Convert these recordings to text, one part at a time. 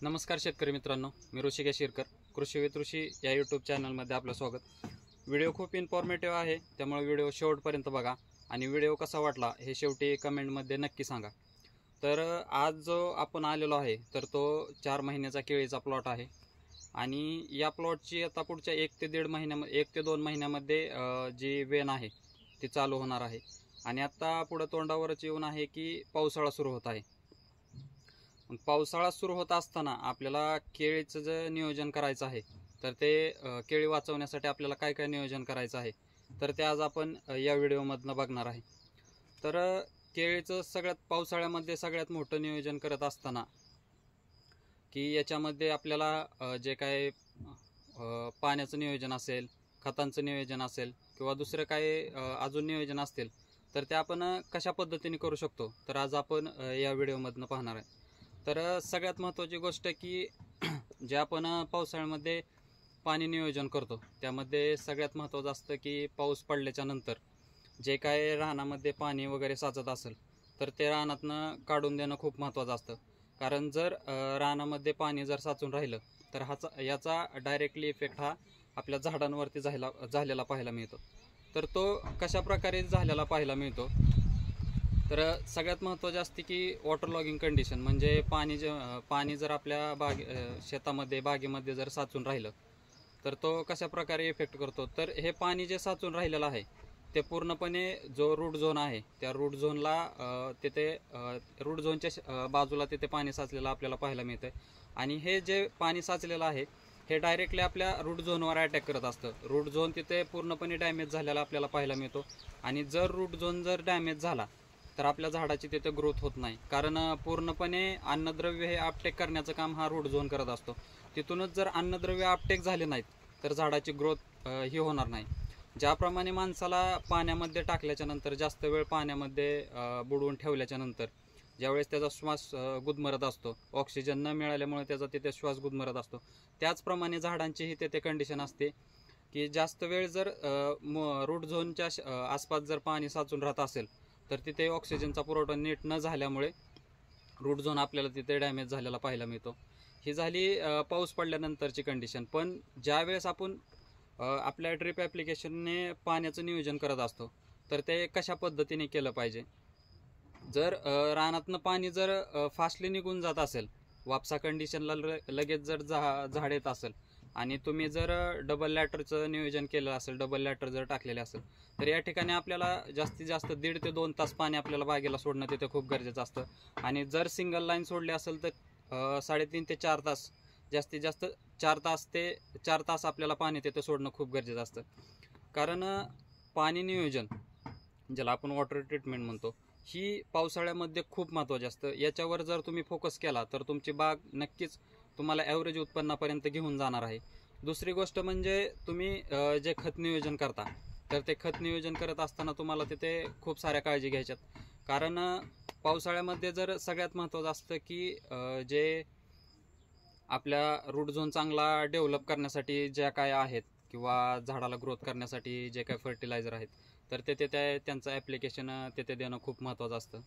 नमस्कार शेतकरी मित्रांनो, मी ऋषिकेश शिरकर, कृषी विथ ऋषी या यूट्यूब चॅनलमध्ये आपलं स्वागत। व्हिडिओ खूप इन्फॉर्मेटिव्ह आहे, त्यामुळे व्हिडिओ शेवटपर्यंत बघा आणि व्हिडिओ कसा वाटला हे शेवटी कमेंटमध्ये नक्की सांगा। तर आज जो आपण आलेलो आहे तर तो 4 महिन्याचा केळीचा प्लॉट आहे आणि या प्लॉटची आता पुढच्या 1 ते 2 महिन्यामध्ये जी वेन आहे ती चालू होणार आहे आणि आता पुढे तोंडावरच येऊन आहे की पावसाळा सुरू होत आहे। पावसाळा सुरू होत असताना आपल्याला केळीचं जे नियोजन करायचं आहे तर ते केळी वाचवण्यासाठी आपल्याला काय काय नियोजन करायचं आहे तर ते आज आपण या व्हिडिओमधनं बघणार आहे। तर केळीचं पावसाळ्यामध्ये सगळ्यात मोठं नियोजन करत असताना की याच्यामध्ये आपल्याला जे काय पाण्याचं नियोजन असेल, खतांचं नियोजन असेल किंवा दुसरं काही अजून नियोजन असतील तर ते आपण कशा पद्धतीने करू शकतो तर आज आपण या व्हिडिओमधनं पाहणार आहे। तर सगळ्यात महत्त्वाची गोष्ट की जे आपण पावसाळ्यामध्ये पाणी नियोजन करतो त्यामध्ये सगळ्यात महत्त्वाचं असतं की पाऊस पडल्याच्या नंतर जे काय रानामध्ये पाणी वगैरे साचत असेल तर ते रानातनं काढून देणं खूप महत्त्वाचं असतं। कारण जर रानामध्ये पाणी जर साचून राहिलं तर याचा डायरेक्टली इफेक्ट हा आपल्या झाडांवरती झालेला पाहायला मिळतो। तर तो कशा प्रकारे झालेला पाहायला मिळतो तर सगळ्यात महत्त्वाचे असते की वॉटर लॉगिंग कंडिशन, म्हणजे पाणी जर आपल्या शेतामध्ये बागेमध्ये जर साचून राहिलं तर तो कशा प्रकारे इफेक्ट करतो। तर हे पाणी जे साचून राहिलेलं आहे ते पूर्णपणे जो रूट झोन आहे त्या रूट झोनला तिथे रूट झोनच्या बाजूला तिथे पाणी साचलेलं आपल्याला पाहायला मिळतं आणि हे जे पाणी साचलेलं आहे हे डायरेक्टली आपल्या रूट झोनवर अटॅक करत असतं। रूट झोन तिथे पूर्णपणे डॅमेज झालेला आपल्याला पाहायला मिळतो आणि जर रूट झोन जर डॅमेज झाला तर आपल्या झाडाची तिथे ग्रोथ होत नाही, कारण पूर्णपणे अन्नद्रव्य हे अपटेक करण्याचं काम हा रूट झोन करत असतो। तिथूनच जर अन्नद्रव्य अपटेक झाले नाहीत तर झाडाची ग्रोथ ही होणार नाही। ज्याप्रमाणे माणसाला पाण्यामध्ये टाकल्याच्या नंतर जास्त वेळ पाण्यामध्ये बुडवून ठेवल्याच्या नंतर ज्यावेळेस त्याचा श्वास गुदमरत असतो, ऑक्सिजन न मिळाल्यामुळे त्याचा तिथे श्वास गुदमरत असतो, त्याचप्रमाणे झाडांचीही तिथे कंडिशन असते की जास्त वेळ जर रूट झोनच्या आसपास जर पाणी साचून राहत असेल तर तिथे ऑक्सिजनचा पुरवठा नीट न झाल्यामुळे रूट झोन आपल्याला तिथे डॅमेज झालेला पाहायला मिळतो। ही झाली पाऊस पडल्यानंतरची कंडिशन। पण ज्यावेळेस आपण आपल्या ड्रिप ॲप्लिकेशनने पाण्याचं नियोजन करत असतो तर ते कशा पद्धतीने केलं पाहिजे। जर रानातनं पाणी जर फास्टली निघून जात असेल, वापसा कंडिशनला लगेच जर झाड येत असेल आणि तुम्ही जर डबल लॅटरचं नियोजन केलं असेल, डबल लॅटर जर टाकलेले असेल तर या ठिकाणी आपल्याला जास्तीत जास्त 1.5 ते 2 तास पाणी आपल्याला बागेला सोडणं तिथे खूप गरजेचं असतं आणि जर सिंगल लाईन सोडली असेल तर 3.5 ते 4 तास, जास्तीत जास्त 4 तास आपल्याला पाणी तिथे सोडणं खूप गरजेचं असतं। कारण पाणी नियोजन, ज्याला आपण वॉटर ट्रीटमेंट म्हणतो, ही पावसाळ्यामध्ये खूप महत्त्वाची असतं। याच्यावर जर तुम्ही फोकस केला तर तुमची बाग नक्कीच तुम्हाला ॲव्हरेज उत्पन्नापर्यंत घेऊन जाणार आहे। दुसरी गोष्ट म्हणजे तुम्ही जे खत नियोजन करता तर ते खत नियोजन करत असताना तुम्हाला तिथे खूप साऱ्या काळजी घ्यायच्यात, कारण पावसाळ्यामध्ये जर सगळ्यात महत्त्वाचं असतं की जे आपल्या रूट झोन चांगला डेव्हलप करण्यासाठी ज्या काय आहेत किंवा झाडाला ग्रोथ करण्यासाठी जे काय फर्टिलायझर आहेत तर त्यांचं ॲप्लिकेशन तिथे देणं खूप महत्त्वाचं असतं।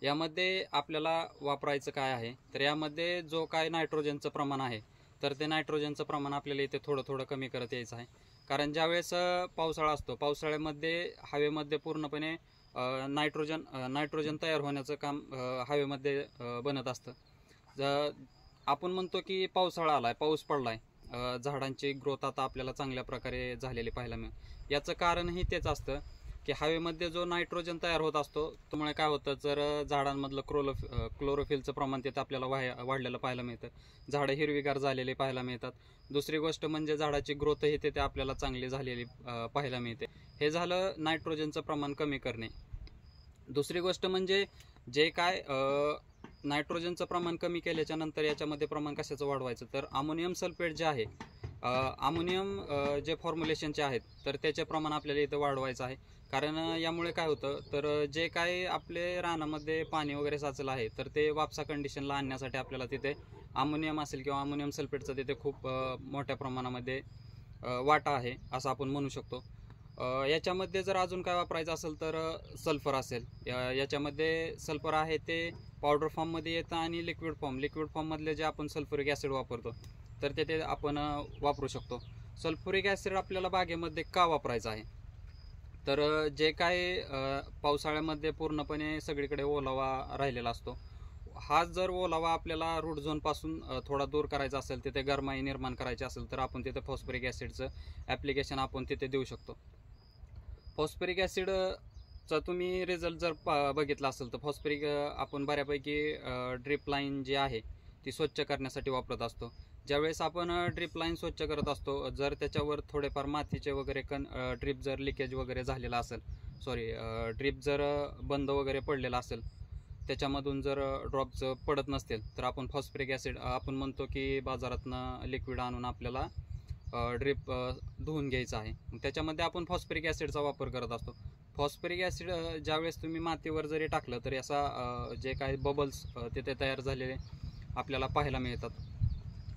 यामध्ये आपल्याला वापरायचं काय आहे तर यामध्ये जो काय नायट्रोजनचं प्रमाण आहे तर ते नायट्रोजनचं प्रमाण आपल्याला इथे थोडं कमी करत यायचं आहे। कारण ज्यावेळेस पावसाळा असतो, पावसाळ्यामध्ये हवेमध्ये पूर्णपणे नायट्रोजन तयार होण्याचं काम हवेमध्ये बनत असतं। आपण म्हणतो की पावसाळा आलाय, पाऊस पडलाय, झाडांची ग्रोथ आता आपल्याला चांगल्या प्रकारे झालेली पाहायला मिळेल। याचं कारणही तेच असतं की हवेमध्ये जो नायट्रोजन तयार होत असतो त्यामुळे काय होतं, जर झाडांमधलं क्लोरोफिलचं प्रमाण तिथं आपल्याला वाढलेलं पाहायला मिळतं, झाडं हिरवीगार झालेली पाहायला मिळतात। दुसरी गोष्ट म्हणजे झाडाची ग्रोथही तिथे आपल्याला चांगली झालेली पाहायला मिळते। हे झालं नायट्रोजनचं प्रमाण कमी करणे। दुसरी गोष्ट म्हणजे जे काय नायट्रोजनचं प्रमाण कमी केल्याच्या नंतर याच्यामध्ये प्रमाण कशाचं वाढवायचं तर अमोनियम सल्फेट जे आहे, अमोनियम जे फॉर्म्युलेशनचे आहेत तर त्याचे प्रमाण आपल्याला इथं वाढवायचं आहे। कारण यामुळे काय होतं तर जे काय आपले रानामध्ये पाणी वगैरे साचलं आहे तर ते वापसा कंडिशनला आणण्यासाठी आपल्याला तिथे अमोनियम असेल किंवा अमोनियम सल्फेटचं तिथे खूप मोठ्या प्रमाणामध्ये वाटा आहे असं आपण म्हणू शकतो। याच्यामध्ये जर अजून काय वापरायचं असेल तर सल्फर असेल, याच्यामध्ये सल्फर आहे ते पावडर फॉर्ममध्ये येतं आणि लिक्विड फॉर्ममधले जे आपण सल्फ्युरिक ॲसिड वापरतो तर ते आपण वापरू शकतो. सल्फ्युरिक ॲसिड आपल्याला बागेमध्ये का वापरायचं आहे, तर जे काय पावसाळ्यामध्ये पूर्णपणे सगळीकडे ओलावा राहिलेला असतो, हा जर ओलावा आपल्याला रूट झोनपासून थोडा दूर करायचा असेल, तिथे गरमाई निर्माण करायची असेल तर आपण तिथे फॉस्फरिक ॲसिडचं ॲप्लिकेशन आपण तिथे देऊ शकतो. फॉस्फरिक ॲसिडचा तुम्ही रिझल्ट जर बघितला असेल तर फॉस्फरिक आपण बऱ्यापैकी ड्रिप लाईन जी आहे ती स्वच्छ करण्यासाठी वापरत असतो. ज्यावेळेस आपण ड्रिप लाईन स्वच्छ करत असतो, जर त्याच्यावर थोडेफार मातीचे वगैरे ड्रिप जर लिकेज वगैरे झालेला असेल, ड्रिप जर बंद वगैरे पडलेला असेल, त्याच्यामधून जर ड्रॉप्स पडत नसतील तर आपण फॉस्फरिक ॲसिड आपण म्हणतो की बाजारातनं लिक्विड आणून आपल्याला ड्रिप धुवून घ्यायचा आहे. त्याच्यामध्ये आपण फॉस्फरिक ॲसिडचा वापर करत असतो. फॉस्फरिक ॲसिड ज्यावेळेस तुम्ही मातीवर जरी टाकलं तरी असा जे काही बबल्स तिथे तयार झालेले आपल्याला पाहायला मिळतात.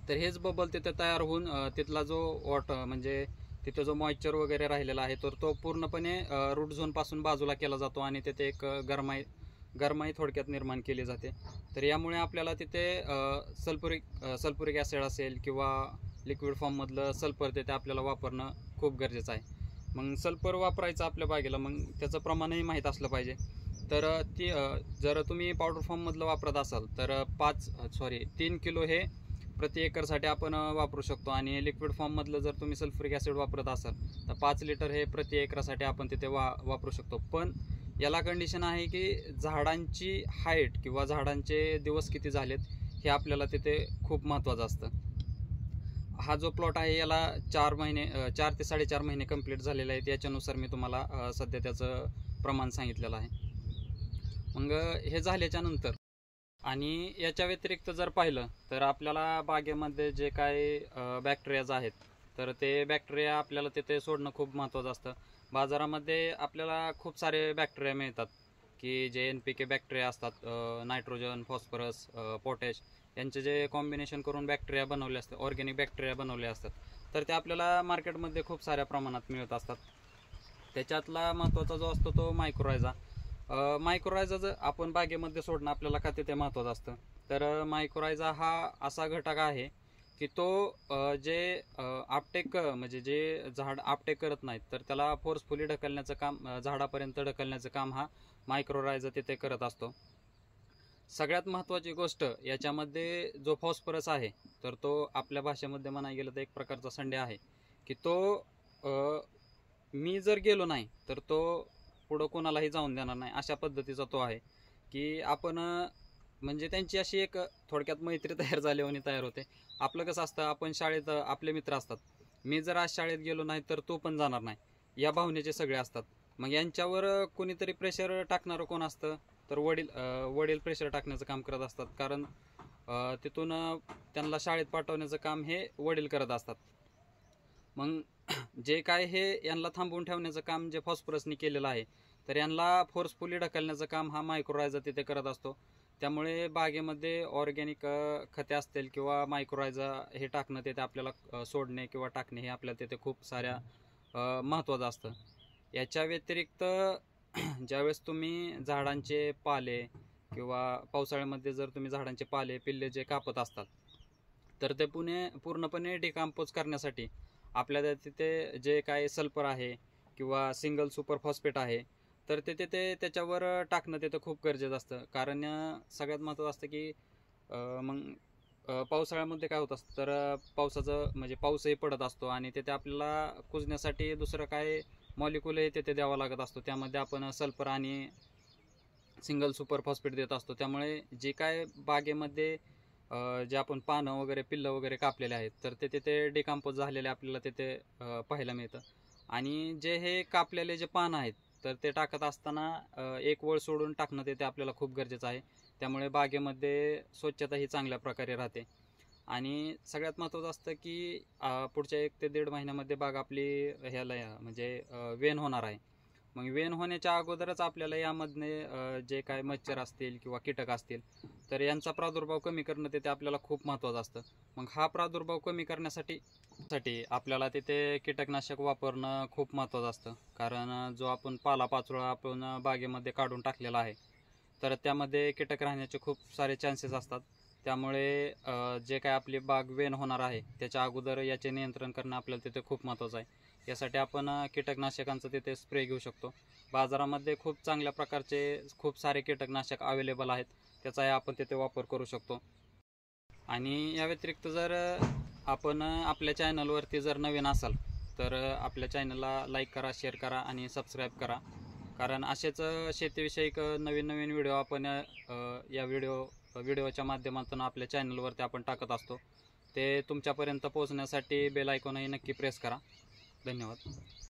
तर हेच बबल तिथे तयार होऊन तिथला जो म्हणजे तिथे जो मॉइश्चर वगैरे राहिलेला आहे तर तो पूर्णपणे रूट झोनपासून बाजूला केला जातो आणि तिथे एक गरमाई थोडक्यात निर्माण केली जाते. तर यामुळे आपल्याला तिथे सल्फ्युरिक ॲसिड असेल किंवा लिक्विड फॉर्ममधलं सल्फर तिथे आपल्याला वापरणं खूप गरजेचं आहे. मग सल्फर वापरायचं आपल्या बागेला, मग त्याचं प्रमाणही माहीत असलं पाहिजे. तर जर तुम्ही पावडर फॉर्ममधलं वापरत असाल तर 3 किलो हे प्रति एकरसाठी आपण वापरू शकतो, आणि लिक्विड फॉर्ममधलं जर तुम्ही सल्फ्युरिक ॲसिड वापरत असाल तर 5 लिटर हे प्रति एकरासाठी आपण तिथे वापरू शकतो. पण याला कंडिशन आहे की झाडांची हाईट किंवा झाडांचे दिवस किती झालेत हे आपल्याला तिथे खूप महत्त्वाचं असतं. हा जो प्लॉट आहे याला 4 ते 4.5 महिने कंप्लीट झालेले आहेत. याच्यानुसार मी तुम्हाला सध्या त्याचं प्रमाण सांगितलेलं आहे. मग हे झाल्याच्या नंतर आणि याच्या व्यतिरिक्त जर पाहिलं तर आपल्याला बागेमध्ये जे काही बॅक्टेरियाज आहेत तर ते बॅक्टेरिया आपल्याला तिथे सोडणं खूप महत्त्वाचं असतं. बाजारामध्ये आपल्याला खूप सारे बॅक्टेरिया मिळतात की जे NPK बॅक्टेरिया असतात, नायट्रोजन, फॉस्फरस, पोटॅश यांचे जे कॉम्बिनेशन करून बॅक्टेरिया बनवले असतात, ऑर्गॅनिक बॅक्टेरिया बनवले असतात, तर ते आपल्याला मार्केटमध्ये खूप साऱ्या प्रमाणात मिळत असतात. त्याच्यातला महत्त्वाचा जो असतो तो मायक्रोरायझा जर आपण बागेमध्ये सोडणं आपल्याला का तिथे महत्त्वाचं असतं, तर मायक्रोरायझा हा असा घटक आहे की तो जे आपटेक म्हणजे जे झाड आपटेक करत नाहीत तर त्याला फोर्सफुली ढकलण्याचं काम, झाडापर्यंत ढकलण्याचं काम हा मायक्रोरायझा तिथे करत असतो. सगळ्यात महत्त्वाची गोष्ट याच्यामध्ये जो फॉस्फरस आहे तर तो आपल्या भाषेमध्ये म्हणायला गेलं तर एक प्रकारचा संडे आहे की तो मी जर गेलो नाही तर तो पुढं कोणालाही जाऊन देणार नाही, अशा पद्धतीचा तो आहे की आपण म्हणजे त्यांची अशी एक थोडक्यात मैत्री तयार झाल्याने तयार होते. आपलं कसं असतं, आपण शाळेत आपले मित्र असतात, मी जर आज शाळेत गेलो नाही तर तो पण जाणार नाही, या भावनेचे सगळे असतात. मग यांच्यावर कोणीतरी प्रेशर टाकणारं कोण असतं, तर वडील प्रेशर टाकण्याचं काम करत असतात, कारण तिथून त्यांना शाळेत पाठवण्याचं काम हे वडील करत असतात. मग जे काय हे यांना थांबवून ठेवण्याचं काम जे फॉस्फरसनी केलेलं आहे तर यांना फोर्सफुली ढकलण्याचं काम हा मायक्रोरायझा तिथे करत असतो. त्यामुळे बागेमध्ये ऑर्गॅनिक खते असतील किंवा मायक्रोरायझा हे टाकणं तिथे आपल्याला सोडणे किंवा टाकणे हे आपल्याला तिथे खूप साऱ्या महत्त्वाचं असतं. याच्या व्यतिरिक्त ज्यावेळेस तुम्ही झाडांचे पाले किंवा पावसाळ्यामध्ये जर तुम्ही झाडांचे पाले पिल्ले जे कापत असतात तर ते पूर्णपणे डिकम्पोज करण्यासाठी आपल्याला तिथे जे काही सल्फर आहे किंवा सिंगल सुपर फॉस्फेट आहे तर ते तिथे त्याच्यावर टाकणं तिथं खूप गरजेचं असतं. कारण सगळ्यात महत्त्वाचं असतं की मग पावसाळ्यामध्ये काय होत असतं, तर पावसाचं म्हणजे पाऊसही पडत असतो आणि तिथे आपल्याला कुजण्यासाठी दुसरं काय मॉलिक्यूलही तिथे द्यावा लागत असतो. त्यामध्ये आपण सल्फर आणि सिंगल सुपर फॉस्फेट देत असतो. त्यामुळे जे काय बागेमध्ये जे आपण पानं वगैरे पिल्लं वगैरे कापलेले आहेत तर ते तिथे डिकम्पोज झालेले आपल्याला तिथे पाहायला मिळतं. आणि जे हे कापलेले जे पानं आहेत तर ते टाकत असताना एक वळ सोडून टाकणं तिथे आपल्याला खूप गरजेचं आहे. त्यामुळे बागेमध्ये स्वच्छता ही चांगल्या प्रकारे राहते. आणि सगळ्यात महत्त्वाचं असतं की पुढच्या 1 ते 1.5 महिन्यामध्ये बाग आपली म्हणजे वेन होणार आहे. मग वेन होण्याच्या अगोदरच आपल्याला यामधले जे काय मच्छर असतील किंवा कीटक असतील तर यांचा प्रादुर्भाव कमी करणं तिथे आपल्याला खूप महत्त्वाचं असतं. मग हा प्रादुर्भाव कमी करण्यासाठी आपल्याला तिथे कीटकनाशक वापरणं खूप महत्त्वाचं असतं. कारण जो आपण पालापाचोळा आपण बागेमध्ये काढून टाकलेला आहे तर त्यामध्ये कीटक राहण्याचे खूप सारे चान्सेस असतात. त्यामुळे जे काय आपली बाग वेन होणार आहे त्याच्या अगोदर याचे नियंत्रण करणं आपल्याला तिथे खूप महत्त्वाचं आहे. यासाठी आपण कीटकनाशकांचं तिथे स्प्रे घेऊ शकतो. बाजारामध्ये खूप चांगल्या प्रकारचे खूप सारे कीटकनाशक अवेलेबल आहेत, त्याचाही आपण तिथे वापर करू शकतो. आणि या व्यतिरिक्त जर आपण आपल्या चॅनलवरती जर नवीन असाल तर आपल्या चॅनलला लाईक करा, शेअर करा आणि सबस्क्राईब करा. कारण असेच शेतीविषयक नवीन नवीन व्हिडिओ आपण या व्हिडिओच्या माध्यमातून आपल्या चॅनलवरती आपण टाकत असतो. ते तुमच्यापर्यंत पोहोचण्यासाठी बेल आयकॉनही नक्की प्रेस करा. धन्यवाद.